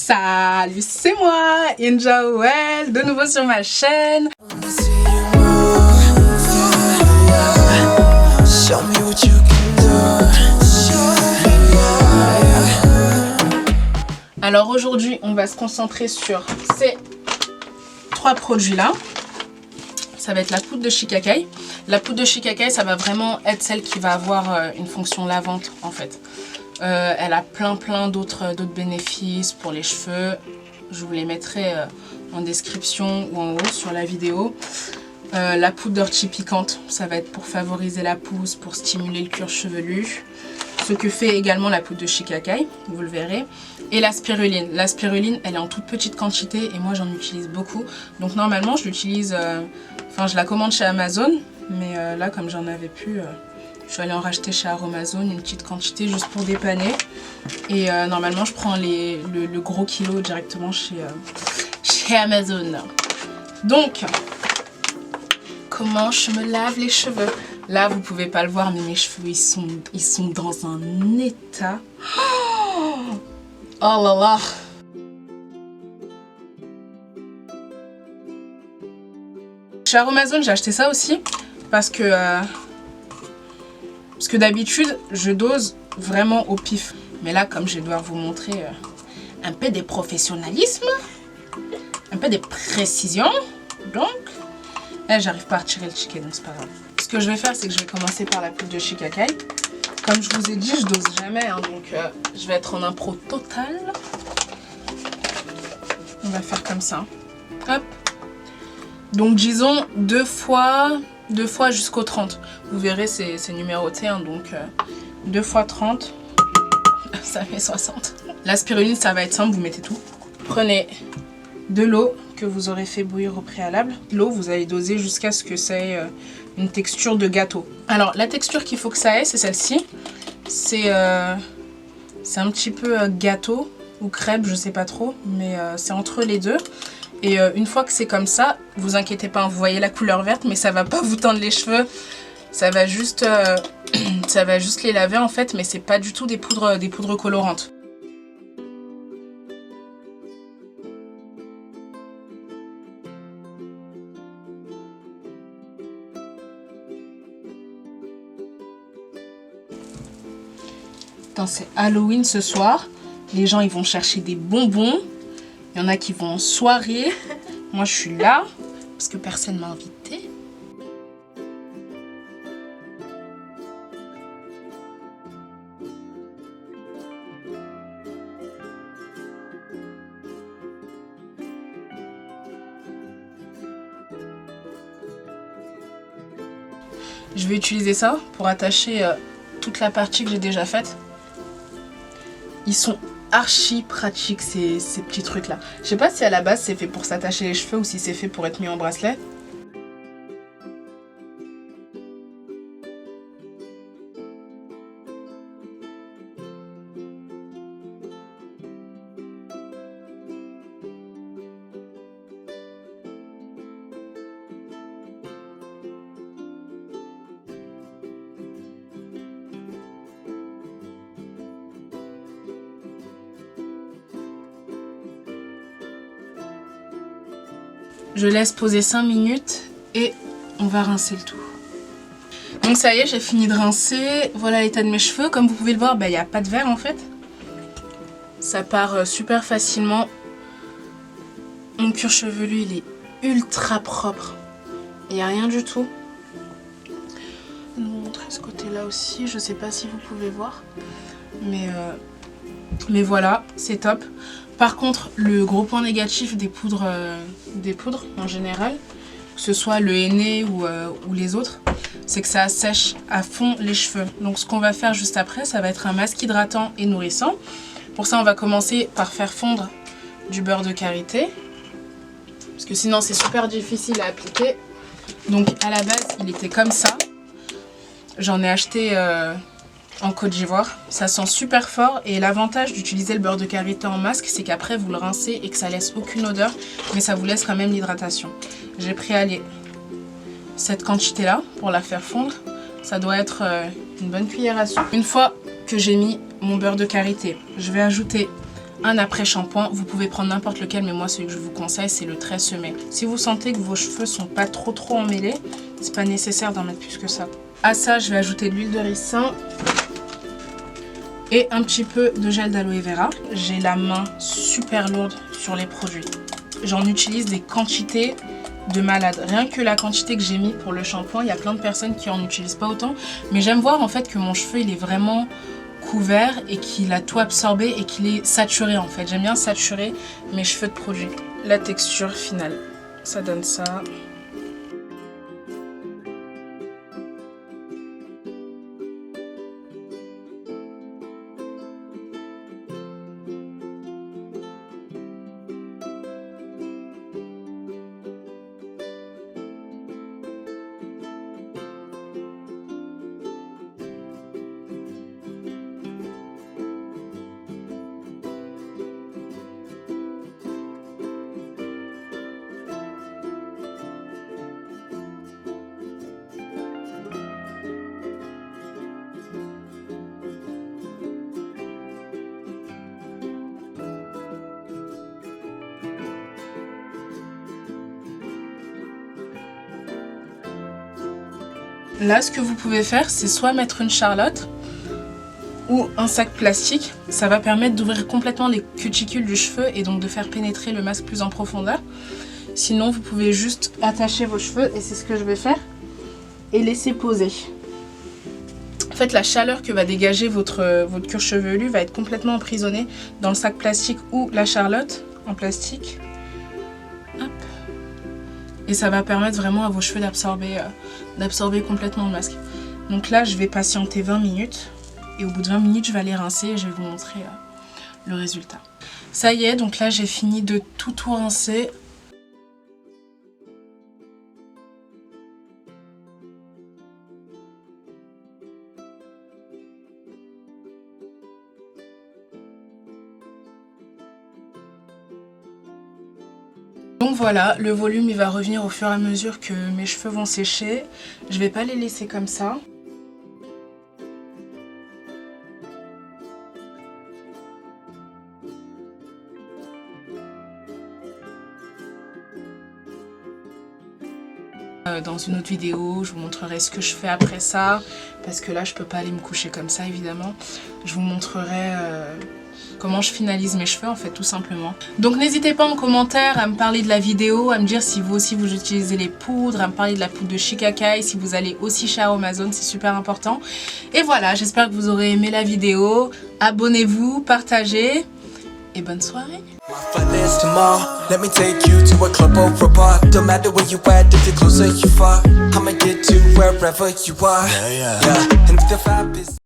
Salut, c'est moi, Inja Well, de nouveau sur ma chaîne. Alors aujourd'hui, on va se concentrer sur ces trois produits-là. Ça va être la poudre de shikakai. La poudre de shikakai, ça va vraiment être celle qui va avoir une fonction lavante en fait. Elle a plein d'autres bénéfices pour les cheveux. Je vous les mettrai en description ou en haut sur la vidéo. La poudre d'ortie piquante, ça va être pour favoriser la pousse, pour stimuler le cuir chevelu. Ce que fait également la poudre de shikakai, vous le verrez. Et la spiruline. La spiruline, elle est en toute petite quantité et moi j'en utilise beaucoup. Donc normalement je l'utilise, je la commande chez Amazon. Mais là comme j'en avais plus, je suis allée en racheter chez Aromazone une petite quantité juste pour dépanner. Et normalement je prends le gros kilo directement chez Amazon. Donc, comment je me lave les cheveux? Là vous pouvez pas le voir mais mes cheveux ils sont dans un état. Oh là là. Chez Aromazone j'ai acheté ça aussi parce que d'habitude je dose vraiment au pif. Mais là comme je vais devoir vous montrer un peu de professionnalisme, un peu de précision, donc là j'arrive pas à retirer le chicken donc c'est pas grave. Ce que je vais faire c'est que je vais commencer par la poudre de shikakai. Comme je vous ai dit je dose jamais hein, donc je vais être en impro totale. On va faire comme ça. Hop. Donc disons deux fois jusqu'au 30. Vous verrez c'est numéroté hein, donc 2 fois 30 ça fait 60. La spiruline ça va être simple, vous mettez tout. Prenez de l'eau que vous aurez fait bouillir au préalable. L'eau vous allez doser jusqu'à ce que ça ait une texture de gâteau. Alors la texture qu'il faut que ça ait c'est celle-ci. C'est un petit peu gâteau ou crêpe, je sais pas trop, mais c'est entre les deux. Et une fois que c'est comme ça, vous inquiétez pas, vous voyez la couleur verte, mais ça va pas vous tendre les cheveux. Ça va juste les laver en fait, mais c'est pas du tout des poudres colorantes. C'est Halloween ce soir. Les gens ils vont chercher des bonbons. Il y en a qui vont en soirée. Moi je suis là parce que personne m'a invité. Je vais utiliser ça pour attacher toute la partie que j'ai déjà faite. Ils sont archi pratiques ces petits trucs là. Je sais pas si à la base c'est fait pour s'attacher les cheveux ou si c'est fait pour être mis en bracelet. Je laisse poser 5 minutes et on va rincer le tout. Donc ça y est, j'ai fini de rincer. Voilà l'état de mes cheveux. Comme vous pouvez le voir, il n'y a pas de verre en fait. Ça part super facilement. Mon cuir chevelu, il est ultra propre. Il n'y a rien du tout. Je vais vous montrer ce côté-là aussi. Je ne sais pas si vous pouvez voir. Mais voilà, c'est top. Par contre, le gros point négatif des poudres en général, que ce soit le henné ou les autres, c'est que ça sèche à fond les cheveux. Donc ce qu'on va faire juste après, ça va être un masque hydratant et nourrissant. Pour ça, on va commencer par faire fondre du beurre de karité. Parce que sinon, c'est super difficile à appliquer. Donc à la base, il était comme ça. J'en ai acheté en Côte d'Ivoire. Ça sent super fort et l'avantage d'utiliser le beurre de karité en masque, c'est qu'après vous le rincez et que ça laisse aucune odeur, mais ça vous laisse quand même l'hydratation. J'ai pris cette quantité là pour la faire fondre. Ça doit être une bonne cuillère à soupe. Une fois que j'ai mis mon beurre de karité, je vais ajouter un après-shampoing. Vous pouvez prendre n'importe lequel, mais moi celui que je vous conseille c'est le Tresemmé. Si vous sentez que vos cheveux sont pas trop emmêlés, c'est pas nécessaire d'en mettre plus que ça. À ça, je vais ajouter de l'huile de ricin et un petit peu de gel d'aloe vera. J'ai la main super lourde sur les produits. J'en utilise des quantités de malade. Rien que la quantité que j'ai mis pour le shampoing, il y a plein de personnes qui en utilisent pas autant. Mais j'aime voir en fait que mon cheveu il est vraiment couvert et qu'il a tout absorbé et qu'il est saturé en fait. J'aime bien saturer mes cheveux de produit. La texture finale, ça donne ça. Là, ce que vous pouvez faire, c'est soit mettre une charlotte ou un sac plastique. Ça va permettre d'ouvrir complètement les cuticules du cheveu et donc de faire pénétrer le masque plus en profondeur. Sinon, vous pouvez juste attacher vos cheveux, et c'est ce que je vais faire, et laisser poser. En fait, la chaleur que va dégager votre cuir chevelu va être complètement emprisonnée dans le sac plastique ou la charlotte en plastique. Hop. Et ça va permettre vraiment à vos cheveux d'absorber complètement le masque. Donc là, je vais patienter 20 minutes. Et au bout de 20 minutes, je vais aller rincer et je vais vous montrer le résultat. Ça y est, donc là, j'ai fini de tout rincer. Donc voilà, le volume il va revenir au fur et à mesure que mes cheveux vont sécher. Je vais pas les laisser comme ça. Dans une autre vidéo, je vous montrerai ce que je fais après ça, parce que là je peux pas aller me coucher comme ça évidemment. Je vous montrerai comment je finalise mes cheveux en fait, tout simplement. Donc n'hésitez pas en commentaire à me parler de la vidéo, à me dire si vous aussi vous utilisez les poudres, à me parler de la poudre de Shikakai, si vous allez aussi chez Aromazone, c'est super important. Et voilà, j'espère que vous aurez aimé la vidéo. Abonnez-vous, partagez et bonne soirée. Let me take you to a club or a bar. Don't matter where you at, if you're close or you far, I'ma get to wherever you are. Yeah. And the vibe is